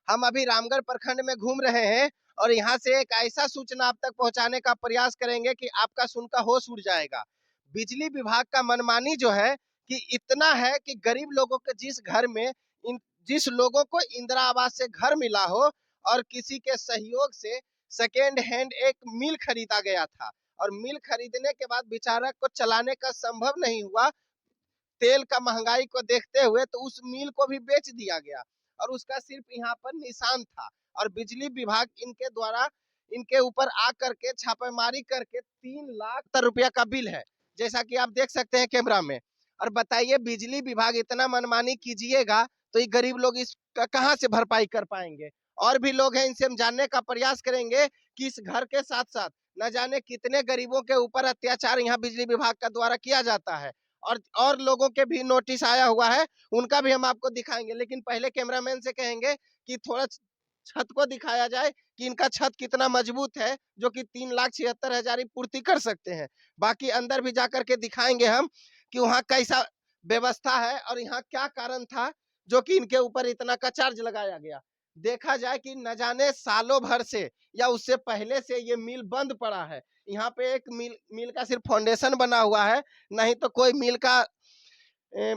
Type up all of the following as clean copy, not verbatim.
हम अभी रामगढ़ प्रखंड में घूम रहे हैं और यहाँ से एक ऐसा सूचना आप तक पहुंचाने का प्रयास करेंगे कि आपका सुनकर होश उड़ जाएगा। बिजली विभाग का मनमानी जो है कि इतना है कि गरीब लोगों के जिस लोगों को इंदिरा आवास से घर मिला हो और किसी के सहयोग से सेकेंड हैंड एक मिल खरीदा गया था और मिल खरीदने के बाद बेचारा को चलाने का संभव नहीं हुआ। तेल का महंगाई को देखते हुए तो उस मिल को भी बेच दिया गया और उसका सिर्फ यहाँ पर निशान था और बिजली विभाग इनके द्वारा इनके ऊपर आकर के छापेमारी करके 3 लाख रुपया का बिल है, जैसा कि आप देख सकते हैं कैमरा में। और बताइए, बिजली विभाग इतना मनमानी कीजिएगा तो ये गरीब लोग इसका कहाँ से भरपाई कर पाएंगे। और भी लोग हैं, इनसे हम जानने का प्रयास करेंगे कि इस घर के साथ साथ न जाने कितने गरीबों के ऊपर अत्याचार यहाँ बिजली विभाग का द्वारा किया जाता है और लोगों के भी नोटिस आया हुआ है, उनका भी हम आपको दिखाएंगे। लेकिन पहले कैमरामैन से कहेंगे कि थोड़ा छत को दिखाया जाए कि इनका छत कितना मजबूत है, जो कि 3,76,000 पूर्ति कर सकते हैं। बाकी अंदर भी जाकर के दिखाएंगे हम कि वहाँ कैसा व्यवस्था है और यहाँ क्या कारण था जो कि इनके ऊपर इतना का चार्ज लगाया गया। देखा जाए कि न जाने सालों भर से या उससे पहले से ये मिल बंद पड़ा है। यहाँ पे एक मिल का सिर्फ फाउंडेशन बना हुआ है, नहीं तो कोई मिल का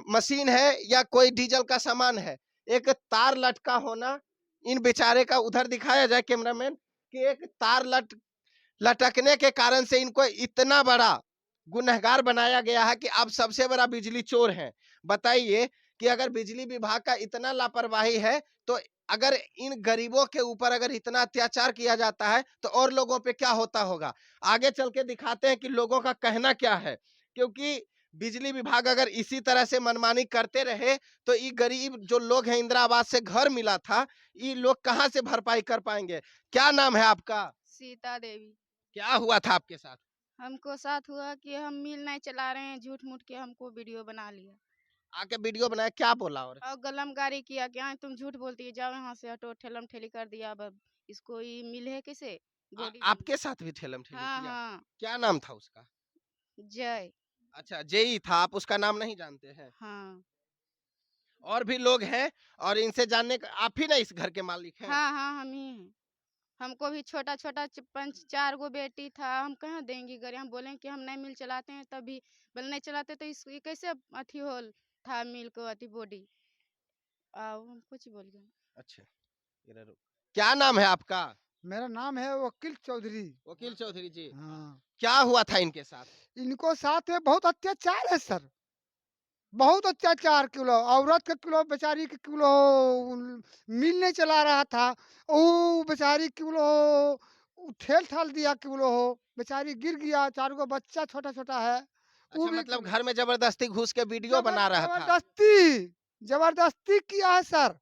मशीन है या कोई डीजल का सामान है। एक तार लटका होना इन बेचारे का उधर दिखाया जाए कैमरामैन कि एक तार लटकने के कारण से इनको इतना बड़ा गुनहगार बनाया गया है कि आप सबसे बड़ा बिजली चोर हैं। बताइए कि अगर बिजली विभाग का इतना लापरवाही है तो अगर इन गरीबों के ऊपर अगर इतना अत्याचार किया जाता है तो और लोगों पे क्या होता होगा। आगे चल के दिखाते हैं कि लोगों का कहना क्या है, क्योंकि बिजली विभाग अगर इसी तरह से मनमानी करते रहे तो ये गरीब जो लोग हैं, इंदिरा आवास से घर मिला था, ये लोग कहाँ से भरपाई कर पाएंगे। क्या नाम है आपका? सीता देवी। क्या हुआ था आपके साथ? हमको साथ हुआ कि हम मिल नहीं चला रहे हैं, झूठ मूठ के हमको वीडियो बना लिया आके वीडियो बनाया, क्या बोला? और गलमगारी किया कि हाँ तुम झूठ बोलती है, जाओ यहाँ से हटो, ठेलम ठेली कर दिया। अब इसको ये मिल है किसे बॉडी बन। आपके साथ भी ठेलम ठेली हाँ किया? हाँ। क्या नाम था उसका? जय। अच्छा, जेई था, आप उसका नाम नहीं जानते हैं? हाँ और भी लोग हैं और इनसे जानने का, आप ही ना इस घर के मालिक हैं? हाँ हाँ, हम ही हैं। हमको भी छोटा छोटा 4 गो बेटी था, हम कहाँ देंगे घर। हम बोलें कि हम नहीं मिल चलाते हैं, तभी बोले नहीं चलाते तो ये कैसे अथी होल था मिल को अथी बॉडी। हम कुछ बोल गए। अच्छा, इधर रुक। क्या नाम है आपका? मेरा नाम है वकील चौधरी। वकील चौधरी जी। हाँ, क्या हुआ था इनके साथ? इनको साथ में बहुत अत्याचार है सर, बहुत अत्याचार। किलो औरत के किलो बेचारी के किलो मिल नहीं चला रहा था, वो बेचारी किलो ठेल ठाल दिया किलो हो, बेचारी गिर गया। 4 गो बच्चा छोटा छोटा है, वो अच्छा, भी मतलब घर में जबरदस्ती घुस के वीडियो बना रहा था? जबरदस्ती जबरदस्ती किया है सर,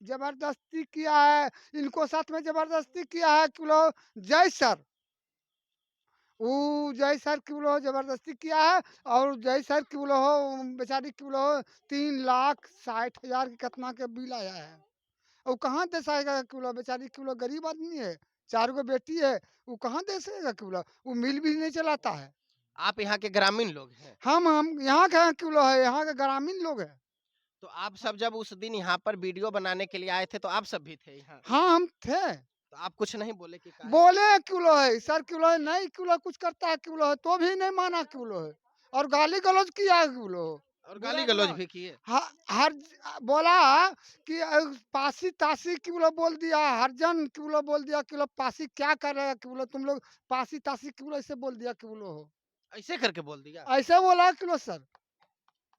जबरदस्ती किया है। इनको साथ में जबरदस्ती किया है किलो जय सर। वो जय सर की बोलो जबरदस्ती किया है, और जय सर की बोलो हो बेचारी की बोलो हो 3,60,000 की कितना के बिल आया है। वो कहाँ दे सकेगा कि बोलो, बेचारी की बोलो गरीब आदमी है, 4 गो बेटी है, वो कहाँ दे सकेगा कि बोलो, वो मिल भी नहीं चलाता है। आप यहाँ के ग्रामीण लोग हैं? हम यहाँ के कि बोलो है, यहाँ के ग्रामीण लोग है। तो आप सब जब उस दिन यहाँ पर वीडियो बनाने के लिए आए थे तो आप सब भी थे यहाँ? हाँ हम थे। तो आप कुछ नहीं बोले कि काहे? बोले कि बोलो है सर कि बोलो है, नहीं कि बोलो कुछ करता है कि बोलो है, तो भी नहीं माना कि बोलो है, और गाली गलौज किया है कि बोलो हो। और बुरा गाली गलौज बुरा भी किए? हर बोला कि पासी तासी की बोलो बोल दिया, हरजन की बोलो बोल दिया कि बोलो पासी क्या कर रहे हैं कि बोलो तुम लोग, पासी तासी की बोलो ऐसे बोल दिया कि बोलो हो, ऐसे करके बोल दिया? ऐसे बोला कि बोलो सर,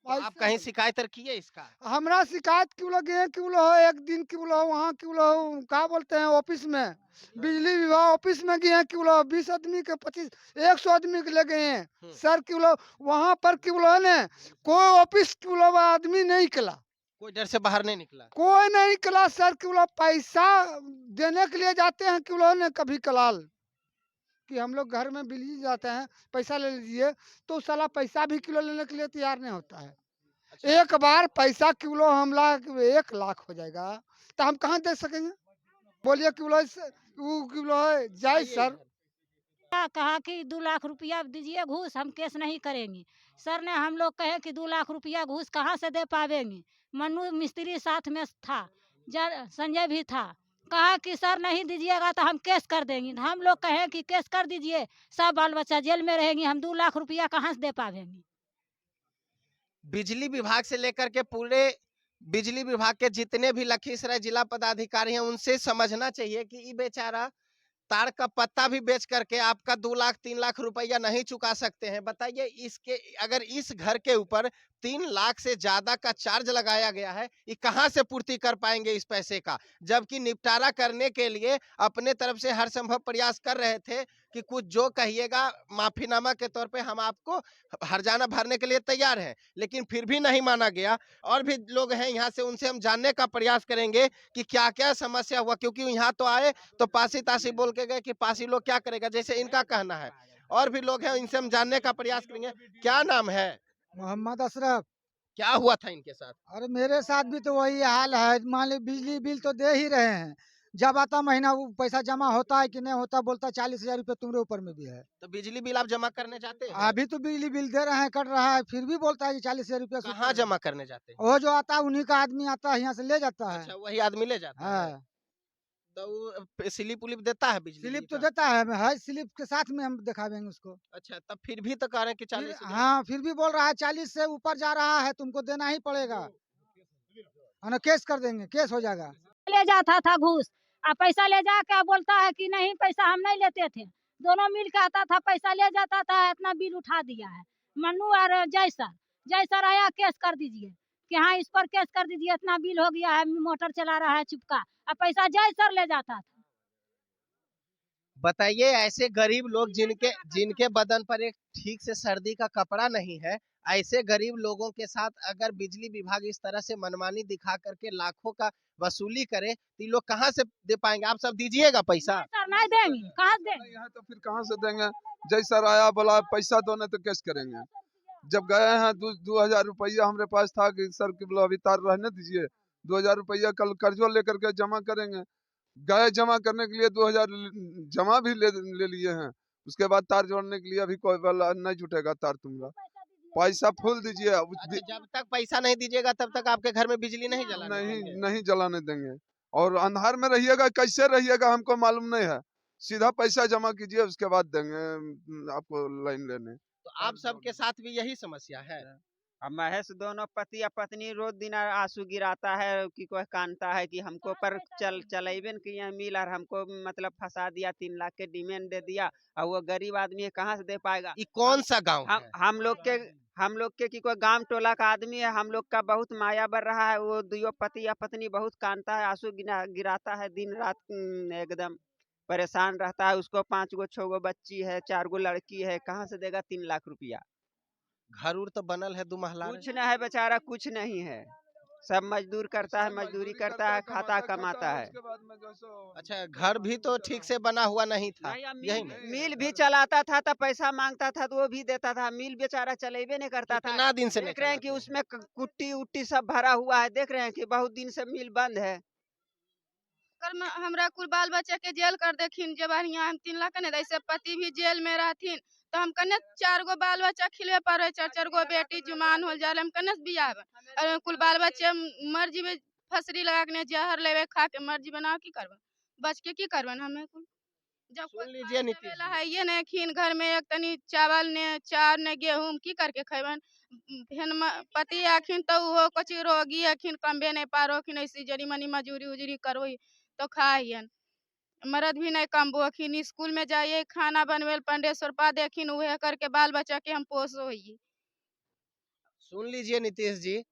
तो आप ऐसे कहीं बोला। शिकायत किए इसका? हमरा शिकायत की बोलो गए कि बोलो हो, एक दिन की बोलो वहाँ की बोलो क्या बोलते हैं ऑफिस में, बिजली विभाग ऑफिस में गए कि बोलो 20 आदमी के 25 100 आदमी के ले गए हैं सर कि बोलो, वहाँ पर कि बोलो है ना, कोई ऑफिस की बोलो आदमी नहीं निकला, कोई डर से बाहर नहीं निकला? कोई नहीं निकला सर कि बोलो पैसा देने के लिए जाते हैं कि बोलो ने कभी कलाल कि हम लोग घर में बिजली जाते हैं पैसा ले लीजिए, तो साला पैसा भी किलो लेने के लिए तैयार नहीं होता है। अच्छा, एक बार पैसा किलो हमला 1 लाख हो जाएगा तो हम कहाँ दे सकेंगे। बोलिए किलो वो किलो है जय आइए सर। इधर। कहा कि 2 लाख रुपया दीजिए घूस, हम केस नहीं करेंगे। सर ने हम लोग कहे कि 2 लाख रुपया घूस कहाँ से दे पावेंगे। मनु मिस्त्री साथ में था, संजय भी था, कहा कि सर नहीं दीजिएगा तो हम केस कर देंगे। तो हम लोग कहें कि केस कर दीजिए, सब बाल बच्चा जेल में रहेंगे, हम 2 लाख रुपया कहाँ से दे पाएंगे। बिजली विभाग से लेकर के पूरे बिजली विभाग के जितने भी लखीसराय जिला पदाधिकारी हैं उनसे समझना चाहिए कि ये बेचारा तार का पत्ता भी बेच करके आपका 2 लाख 3 लाख रुपया नहीं चुका सकते हैं। बताइए इसके अगर इस घर के ऊपर 3 लाख से ज्यादा का चार्ज लगाया गया है, ये कहां से पूर्ति कर पाएंगे इस पैसे का, जबकि निपटारा करने के लिए अपने तरफ से हर संभव प्रयास कर रहे थे कि कुछ जो कहिएगा माफीनामा के तौर पे हम आपको हर्जाना भरने के लिए तैयार हैं, लेकिन फिर भी नहीं माना गया। और भी लोग हैं यहाँ से, उनसे हम जानने का प्रयास करेंगे कि क्या क्या समस्या हुआ, क्योंकि यहाँ तो आए तो पासी तासी बोल के गए कि पासी लोग क्या करेगा, जैसे इनका कहना है। और भी लोग हैं, इनसे हम जानने का प्रयास करेंगे। क्या नाम है? मोहम्मद अशरफ। क्या हुआ था इनके साथ? अरे मेरे साथ भी तो वही हाल है, मान ली बिजली बिल तो दे ही रहे हैं, जब आता महीना वो पैसा जमा होता है कि नहीं होता, बोलता 40,000 रुपये तुम्हारे ऊपर में भी है। तो बिजली बिल आप जमा करने जाते हैं? अभी तो बिजली बिल दे रहे हैं, कट रहा है, फिर भी बोलता है कि 40,000 रुपया कहाँ जमा करने जाते हैं? वो जो आता है उन्हीं का आदमी आता है, यहाँ से ले जाता है। अच्छा, वही आदमी ले जाता है। हाँ, तो वो स्लिप उलिप देता है बिजली स्लिप बिल तो का? देता है, स्लिप के साथ में हम दिखावेंगे उसको। अच्छा, तब फिर भी तो कह रहे हैं कि 40,000। हाँ, फिर भी बोल रहा है 40 से ऊपर जा रहा है, तुमको देना ही पड़ेगा, है ना, केस कर देंगे, केस हो जाएगा। ले जाता था घूस, पैसा ले जाके बोलता है कि नहीं पैसा हम नहीं लेते थे, दोनों मिल के आता था, पैसा ले जाता था, इतना बिल उठा दिया है। मन्नू और जय सर आया, केस कर दीजिए कि हाँ इस पर केस कर दीजिए, इतना बिल हो गया है, मोटर चला रहा है चुपका, अब पैसा जय सर ले जाता था। बताइए, ऐसे गरीब लोग जिनके जिनके बदन पर एक ठीक से सर्दी का कपड़ा नहीं है, ऐसे गरीब लोगों के साथ अगर बिजली विभाग इस तरह से मनमानी दिखा करके लाखों का वसूली करे तो ये लोग कहाँ से दे पाएंगे? आप सब दीजिएगा पैसा? सर नहीं देंगे, कहाँ से देंगे? नहीं है तो फिर कहाँ से देंगे? जय सर आया बोला पैसा दो नहीं तो केस करेंगे। जब गए हैं 2,000 रुपया हमारे पास था कि सर की बोला अभी तार रहने दीजिए, 2,000 रुपया कल कर्जो लेकर के जमा करेंगे। गए जमा करने के लिए 2,000 जमा भी ले लिए हैं, उसके बाद तार जोड़ने के लिए अभी कोई वाला नहीं जुटेगा तार तुम्हारा, पैसा फुल दीजिए। अच्छा, जब तक पैसा नहीं दीजिएगा तब तक आपके घर में बिजली नहीं जलाने नहीं देंगे? नहीं जलाने देंगे, और अंधार में रहिएगा, कैसे रहिएगा हमको मालूम नहीं है, सीधा पैसा जमा कीजिए उसके बाद देंगे आपको लाइन लेने। तो आप सबके साथ भी यही समस्या है? अब महेश दोनों पति या पत्नी रोज दिन आंसू गिराता है कि कोई कानता है कि हमको पर चलेबे न किए मिल और हमको मतलब फंसा दिया, 3 लाख के डिमांड दे दिया, और वो गरीब आदमी है कहाँ से दे पाएगा। ये कौन सा गांव है? हम लोग के कि कोई गांव टोला का आदमी है, हम लोग का बहुत माया बढ़ रहा है, वो दुयो पति या पत्नी बहुत कानता है, आंसू गिराता है दिन रात, एकदम परेशान रहता है। उसको 5 गो 6 गो बच्ची है, 4 गो लड़की है, कहाँ से देगा 3 लाख रुपया? घर उर तो बनल है 2 महला? कुछ न है बेचारा, कुछ नहीं है, सब मजदूर करता है, मजदूरी करता है, खाता कमाता है। अच्छा, घर भी तो ठीक से बना हुआ नहीं था? यही ना? मिल भी चलाता था तो पैसा मांगता था तो वो भी देता था, मिल बेचारा चलेबे नहीं करता था। कितना दिन से देख नहीं रहे हैं कि चलाते? उसमें कुट्टी उट्टी सब भरा हुआ है, देख रहे हैं कि बहुत दिन से मिल बंद है। हमरा कुल बाल बच्चा के जेल कर देखिन, जब यहाँ हम 3 लाख नहीं ऐसे पति भी जेल में रहथिन, तो हम कने 4 गो बाल बच्चा खिलवे पारे, 4 गो बेटी जुमान हो जाए, हम कने बियाह और कुल बाल बच्चे मर जीवे, फसरी लगा के जहर लेवे खा के मर जीवे, ना की करबन, बच के की करबन हमें कुल। जब सुन लीजिए नीतीश जी। है ये नहीं खीन घर में एक तनी चावल ने चार ने गेहूं की करके खेबन, फिर पति आखिन तो वो कुछ रोगी आखिन कम्बे नहीं पारो खिन, ऐसी जरी मनी मजूरी उजरी करो तो खाइयन, मर्द भी नहीं कमबो अखिन, स्कूल में जाइए खाना बनवे 1500 रुपया देखिन, उहे करके बाल बच्चा के हम पोसो ही। सुन लीजिए नीतीश जी,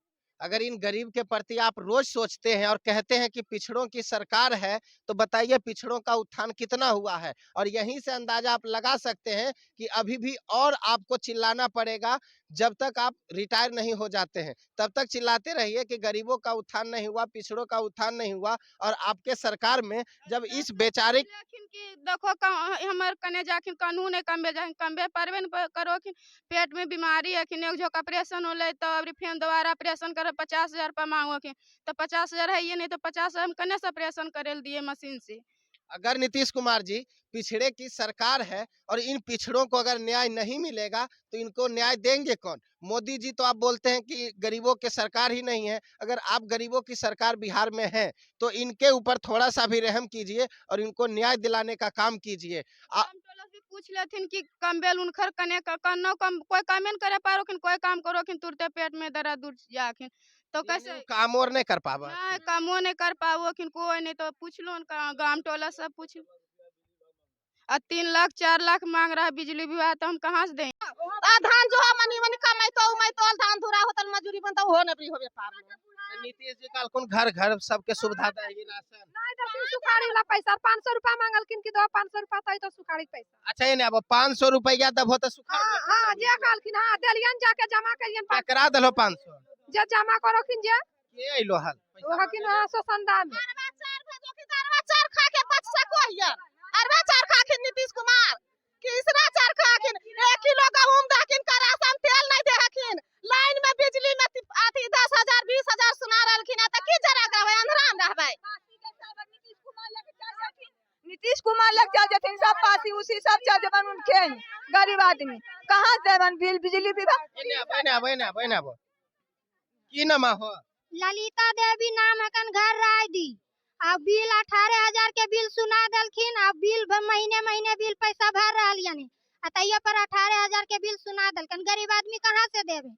अगर इन गरीब के प्रति आप रोज सोचते हैं और कहते हैं कि पिछड़ों की सरकार है, तो बताइए पिछड़ों का उत्थान कितना हुआ है? और यहीं से अंदाजा आप लगा सकते हैं कि अभी भी और आपको चिल्लाना पड़ेगा, जब तक आप रिटायर नहीं हो जाते हैं तब तक चिल्लाते रहिए कि गरीबों का उत्थान नहीं हुआ, पिछड़ों का उत्थान नहीं हुआ। और आपके सरकार में जब इस बेचारे देखो हमारे कने जाखिन कानून है, कम्बे पारबे न करो, पेट में बीमारी है कि एक झोंका ऑपरेशन होले तो अभी फिर दोबारा ऑपरेशन करे 50,000 रुपया मांगो कि, तो 50,000 है ये नहीं तो 50,000 हम कने से ऑपरेशन करे दिए मशीन से, अगर नीतीश कुमार जी पिछड़े की सरकार है और इन पिछड़ों को अगर न्याय नहीं मिलेगा तो इनको न्याय देंगे कौन? मोदी जी तो आप बोलते हैं कि गरीबों की सरकार ही नहीं है। अगर आप गरीबों की सरकार बिहार में है तो इनके ऊपर थोड़ा सा भी रहम कीजिए और इनको न्याय दिलाने का काम कीजिए। हम टोला से पूछ लेथिन कि कम बेल उनखर कने कन्नो कम कोई कामेन करे पारोखिन कोई काम करोखिन तुरते पेट में दर्द उठ जाखिन तो कैसे काम और नहीं कर पावा। ना कामो नहीं कर पावोखिन कोई नहीं तो पूछ लो गांव टोला सब पूछ 3 लाख 4 लाख मांग रहा है बिजली विभाग तो हम कहाँ से दें? धान जो है मनी मनी कमाई तो धान धुरा होतल मजूरी बनता हो न भी होबे पार नीतीश जी काल कौन घर घर सबके सुविधा देगी राशन। नहीं तो सुखाड़ी वाला पैसा 500 रुपया मांगलकिन कि दो 500 रुपया तई तो सुखाड़ी पैसा अच्छा ये अब 500 रुपया दबो तो सुखा हां जे कहलकिन हां देलियन जाके जमा करियन करा दलो 500 जे जमा करोखिन जे के अइलो हाल वो हकिन शोषणदा में अरवा चार खा के बच सको हिया अरवा चार खा के नीतीश कुमार किसरा चार खा के 1 किलो गहूम दहकिन का राशन तेल नहीं दे हकिन लाइन में बिजली में आथी 10,000 20,000 सुना रहलखिन त की जरा रहबै अंधरा में रहबै नीतीश कुमार लग चल जथिन सब पासी उसी सब चल जबन उनके गरीब आदमी कहां देवन बिल बिजली विभाग बना की नाम हो? ललिता देवी नाम हकन घर राय दी। अब बिल 18,000 के बिल सुना दलखिन। अब बिल महीने महीने बिल पैसा भर रहा यानी तैया पर 18,000 के बिल सुना दलखन। गरीब आदमी कहाँ से देवे,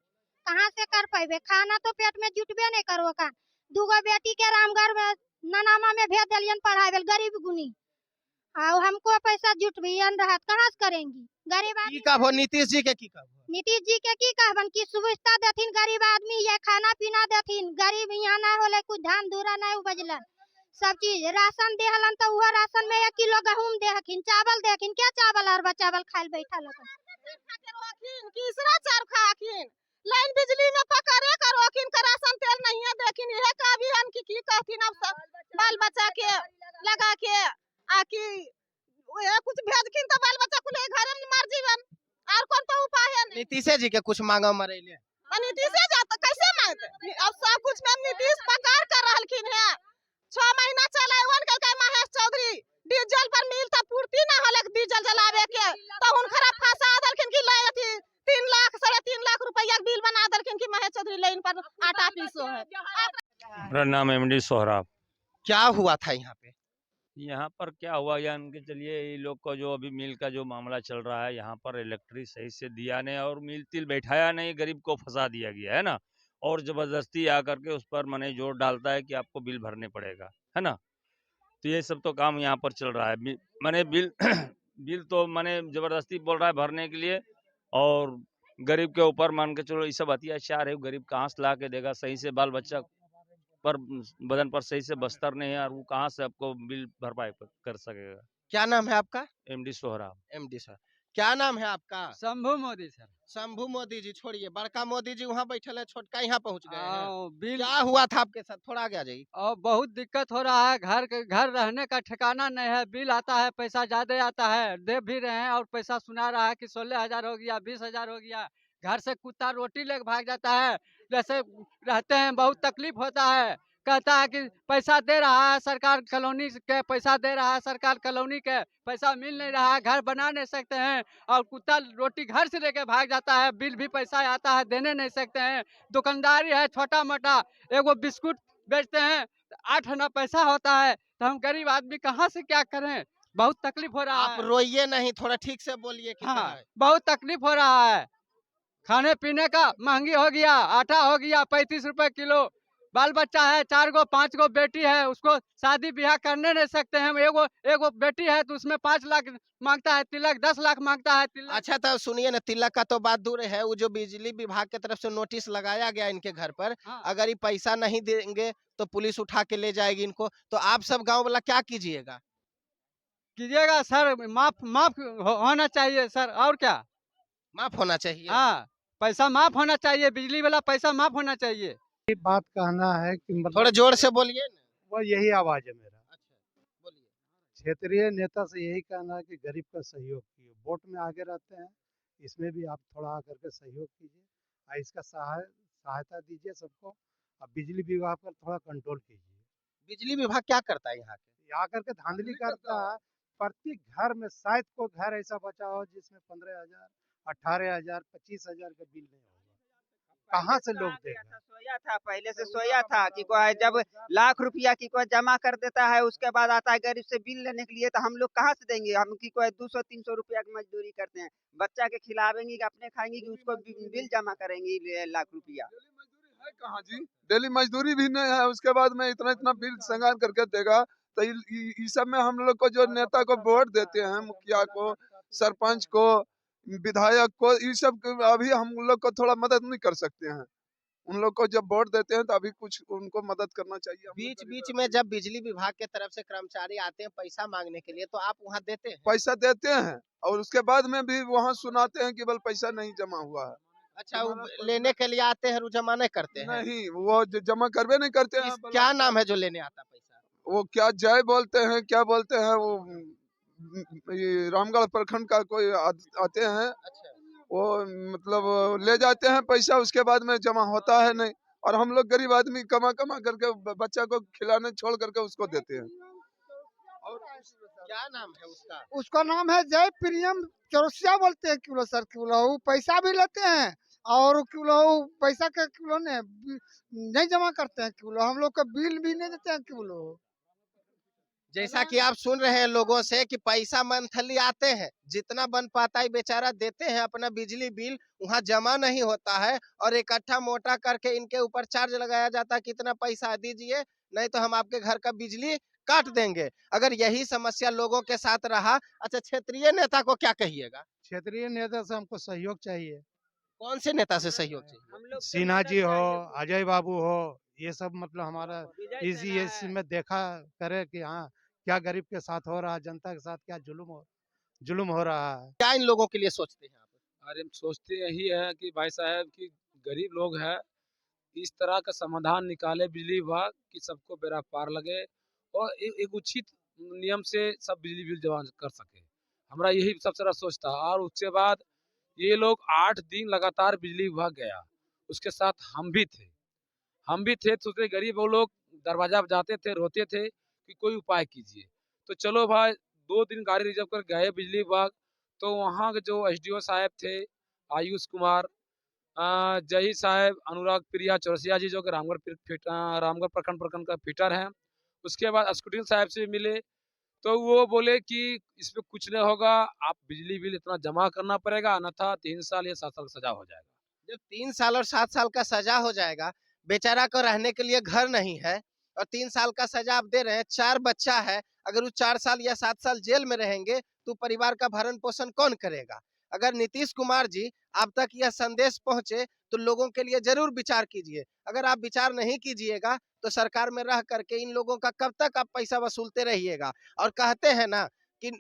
कहाँ से कर पाए? खाना तो पेट में जुटबे नहीं करो का। दूगो बेटी के रामगढ़ में ननामा में भेज दिलियन पढ़ावे गरीब गुनी और हमको पैसा जुटबियन रहत कहाँ से करेंगी? गरीब आदमी की कहबो नीतीश जी के की कहबो? नीतीश जी के की कहबन की सुविधा देथिन गरीब आदमी ये खाना पीना देथिन। गरीब यहाँ ना होले कुछ धान धूरा नहीं उपजलन सब चीज राशन देहलन तो वो राशन में 1 किलो गहूम देहखिन चावल देहखिन क्या चावल अरबा चावल खाइल बैठल किसरा चार खाखिन लाइन बिजली में पकड़े करोखिन का राशन तेल नहीं है देखिन यह का भी अन की कहथिन अब सब बाल बच्चा के लगा के आकी ये कुछ भेजखिन तो बाल बच्चा कुल घर में मर जीवन और कौन तो उपाय है नहीं। नीतीश जी के कुछ मांगो मरेले नीतीश जात कैसे मांगते अब सब कुछ में नीतीश पकार कर रहलखिन है 6 महीना चलावन के महेश चौधरी डीजल पर मिल त पूर्ति ना होलक डीजल जलावे के तो हुनखरा फंसा दलखिन की ले अथी 3 लाख 3.5 लाख रुपया बिल बना दलखिन की महेश चौधरी लाइन पर आटा पीसो है। मेरा नाम एमडी सोहराब। क्या हुआ था यहाँ पे? यहाँ पर क्या हुआ जान के चलिए, ये लोग को जो अभी मिल का जो मामला चल रहा है, यहाँ पर इलेक्ट्रिक सही से दिया नहीं और मिल तिल बैठाया नहीं, गरीब को फंसा दिया गया है ना, और जबरदस्ती आकर के उस पर मने जोर डालता है कि आपको बिल भरने पड़ेगा, है ना। तो ये सब तो काम यहाँ पर चल रहा है। मने बिल बिल तो मने जबरदस्ती बोल रहा है भरने के लिए, और गरीब के ऊपर मान के चलो ये सब अत्याचार है। गरीब कहाँ से ला के देगा? सही से बाल बच्चा पर बदन पर सही से बस्तर नहीं है, और वो कहाँ से आपको बिल भरपाई कर सकेगा? क्या नाम है आपका? एमडी सोहराब। एमडी सर, क्या नाम है आपका? शंभू मोदी सर। शंभू मोदी जी छोड़िए, बड़का मोदी जी वहाँ बैठे है, छोटका यहाँ पहुँच गए हैं। बिल क्या हुआ था आपके साथ? थोड़ा आगे आ जाइए। और बहुत दिक्कत हो रहा है, घर रहने का ठिकाना नहीं है। बिल आता है, पैसा ज्यादा आता है, दे भी रहे हैं और पैसा सुना रहा है कि 16,000 हो गया, 20,000 हो गया। घर से कुत्ता रोटी लेकर भाग जाता है। जैसे रहते हैं बहुत तकलीफ होता है। कहता है कि पैसा दे रहा है सरकार, कॉलोनी के पैसा दे रहा है सरकार, कॉलोनी के पैसा मिल नहीं रहा है, घर बना नहीं सकते हैं, और कुत्ता रोटी घर से लेके भाग जाता है। बिल भी पैसा आता है, देने नहीं सकते हैं। दुकानदारी है छोटा मोटा, एगो बिस्कुट बेचते हैं 8 आना पैसा होता है, तो हम गरीब आदमी कहाँ से क्या करें? बहुत तकलीफ हो रहा आप है। रोइए नहीं, थोड़ा ठीक से बोलिए। हाँ, बहुत तकलीफ हो रहा है। खाने पीने का महंगी हो गया, आटा हो गया 35 रुपए किलो। बाल बच्चा है, 4 गो 5 गो बेटी है, उसको शादी ब्याह करने नहीं सकते हैं। एगो बेटी है तो उसमें 5 लाख मांगता है तिलक, 10 लाख मांगता है तिलक। अच्छा तो सुनिए ना, तिलक का तो बात दूर है, वो जो बिजली विभाग की तरफ से नोटिस लगाया गया इनके घर पर, हाँ। अगर ये पैसा नहीं देंगे तो पुलिस उठा के ले जाएगी इनको, तो आप सब गाँव वाला क्या कीजिएगा? कीजिएगा सर, माफ होना चाहिए सर, और क्या? माफ होना चाहिए। हाँ, पैसा माफ होना चाहिए, बिजली वाला पैसा माफ होना चाहिए। बात कहना है कि मतलब थोड़ा जोर से बोलिए ना। वो यही आवाज है मेरा। अच्छा बोलिए। क्षेत्रीय नेता से यही कहना है कि गरीब का सहयोग कीजिए। वोट में आगे रहते हैं, इसमें भी आप थोड़ा आकर के सहयोग कीजिए और इसका सहायता दीजिए सबको। अब बिजली विभाग पर थोड़ा कंट्रोल कीजिए। बिजली विभाग क्या करता है यहाँ के? आकर के धांधली करता है। प्रति घर में शायद को घर ऐसा बचा हो जिसमें 15,000, 18,000, 25,000 का बिल नहीं होगा। कहाँ से लोग देगा? सोया था, पहले से सोया था कि कोई जब लाख रुपया की कोई जमा कर देता है, उसके बाद आता है गरीब से बिल लेने के लिए, तो हम लोग कहाँ से देंगे? हम की कोई 200-300 रुपया की मजदूरी करते हैं, बच्चा के खिलावेंगे कि अपने खाएंगे कि उसको बिल जमा करेंगे लाख रुपया? है कहाँ जी? डेली मजदूरी भी नहीं है, उसके बाद में इतना इतना बिल संगार करके देगा। तो इस सब में हम लोग को जो नेता को वोट देते हैं, मुखिया को, सरपंच को, विधायक को, ये सब अभी हम लोग को थोड़ा मदद नहीं कर सकते हैं। उन लोग को जब वोट देते हैं तो अभी कुछ उनको मदद करना चाहिए। बीच बीच में जब बिजली विभाग के तरफ से कर्मचारी आते हैं पैसा मांगने के लिए, तो आप वहाँ देते हैं? पैसा देते हैं और उसके बाद में भी वहाँ सुनाते हैं कि बल पैसा नहीं जमा हुआ है। अच्छा, वो लेने के लिए आते हैं, जमा नहीं करते हैं? नहीं, वो जमा करवे नहीं करते हैं। क्या नाम है जो लेने आता पैसा? वो क्या जय बोलते हैं, क्या बोलते हैं वो, ये रामगढ़ प्रखंड का कोई आते हैं। अच्छा, वो मतलब ले जाते हैं पैसा, उसके बाद में जमा होता है नहीं। और हम लोग गरीब आदमी कमा कमा करके बच्चा को खिलाने छोड़ करके उसको देते हैं। और क्या नाम है उसका? उसका नाम है जय प्रियम चौरसिया बोलते हैं किलो सर। किलो वो पैसा भी लेते हैं और किलो पैसा के किलो ने नहीं जमा करते हैं। किलो हम लोग का बिल भी नहीं देते हैं। किलो जैसा कि आप सुन रहे हैं लोगों से कि पैसा मंथली आते हैं, जितना बन पाता है बेचारा देते हैं, अपना बिजली बिल वहाँ जमा नहीं होता है और इकट्ठा मोटा करके इनके ऊपर चार्ज लगाया जाता है, कितना पैसा दीजिए नहीं तो हम आपके घर का बिजली काट देंगे। अगर यही समस्या लोगों के साथ रहा, अच्छा क्षेत्रीय नेता को क्या कहिएगा? क्षेत्रीय नेता से हमको सहयोग चाहिए। कौन से नेता से सहयोग चाहिए? हम लोग सिन्हा जी हो, अजय बाबू हो, ये सब मतलब हमारा इसी में देखा करे कि हाँ क्या गरीब के साथ हो रहा है, जनता के साथ क्या जुल्म हो रहा है। क्या इन लोगों के लिए सोचते हैं आप? अरे हम सोचते यही है कि भाई साहब की गरीब लोग हैं, इस तरह का समाधान निकाले बिजली विभाग कि सबको बेड़ा पार लगे और एक उचित नियम से सब बिजली बिल जमा कर सके। हमारा यही सबसे बड़ा सोच था। और उसके बाद ये लोग 8 दिन लगातार बिजली विभाग गया, उसके साथ हम भी थे। तो उसमें गरीब वो लोग दरवाजा बजाते थे, रोते थे कि कोई उपाय कीजिए। तो चलो भाई 2 दिन गाड़ी रिजर्व कर गए बिजली विभाग। तो वहाँ के जो एसडीओ साहब थे आयुष कुमार, जही साहब, अनुराग प्रिया चौरसिया जी जो कि रामगढ़ प्रखंड का फीटर हैं। उसके बाद स्कूटिन साहब से मिले तो वो बोले कि इसमें कुछ नहीं होगा, आप बिजली बिल इतना जमा करना पड़ेगा, अन्यथा 3 साल या 7 साल सजा हो जाएगा। जब 3 साल और 7 साल का सजा हो जाएगा, बेचारा को रहने के लिए घर नहीं है और 3 साल का सजा आप दे रहे हैं, 4 बच्चा है, अगर वो 4 साल या 7 साल जेल में रहेंगे तो परिवार का भरण पोषण कौन करेगा? अगर नीतीश कुमार जी आप तक यह संदेश पहुंचे तो लोगों के लिए जरूर विचार कीजिए। अगर आप विचार नहीं कीजिएगा तो सरकार में रह करके इन लोगों का कब तक आप पैसा वसूलते रहिएगा। और कहते हैं ना कि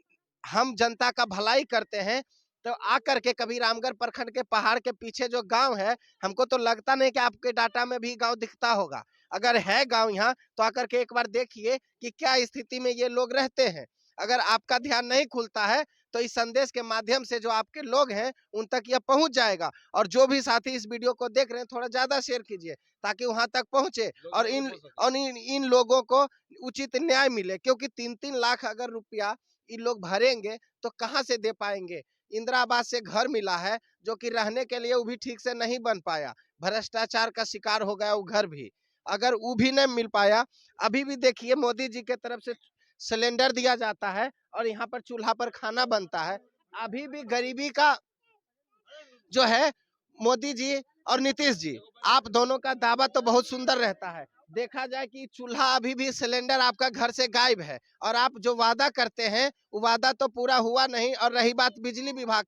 हम जनता का भलाई करते हैं, तो आकर के कभी रामगढ़ प्रखंड के पहाड़ के पीछे जो गांव है, हमको तो लगता नहीं कि आपके डाटा में भी गांव दिखता होगा। अगर है गांव यहाँ तो आकर के एक बार देखिए कि क्या स्थिति में ये लोग रहते हैं। अगर आपका ध्यान नहीं खुलता है तो इस संदेश के माध्यम से जो आपके लोग हैं उन तक यह पहुंच जाएगा। और जो भी साथी इस वीडियो को देख रहे हैं थोड़ा ज्यादा शेयर कीजिए ताकि वहां तक पहुंचे और इन लोगों को उचित न्याय मिले, क्योंकि 3-3 लाख अगर रुपया इन लोग भरेंगे तो कहाँ से दे पाएंगे। इंदिरा आवास से घर मिला है जो कि रहने के लिए वो भी ठीक से नहीं बन पाया, भ्रष्टाचार का शिकार हो गया वो घर भी, अगर वो भी नहीं मिल पाया। अभी भी देखिए मोदी जी के तरफ से सिलेंडर दिया जाता है और यहाँ पर चूल्हा पर खाना बनता है। अभी भी गरीबी का जो है मोदी जी और नीतीश जी आप दोनों का दावा तो बहुत सुंदर रहता है। देखा जाए कि चूल्हा अभी भी सिलेंडर आपका घर से गायब है और आप जो वादा करते हैं वो वादा तो पूरा हुआ नहीं। और रही बात बिजली विभाग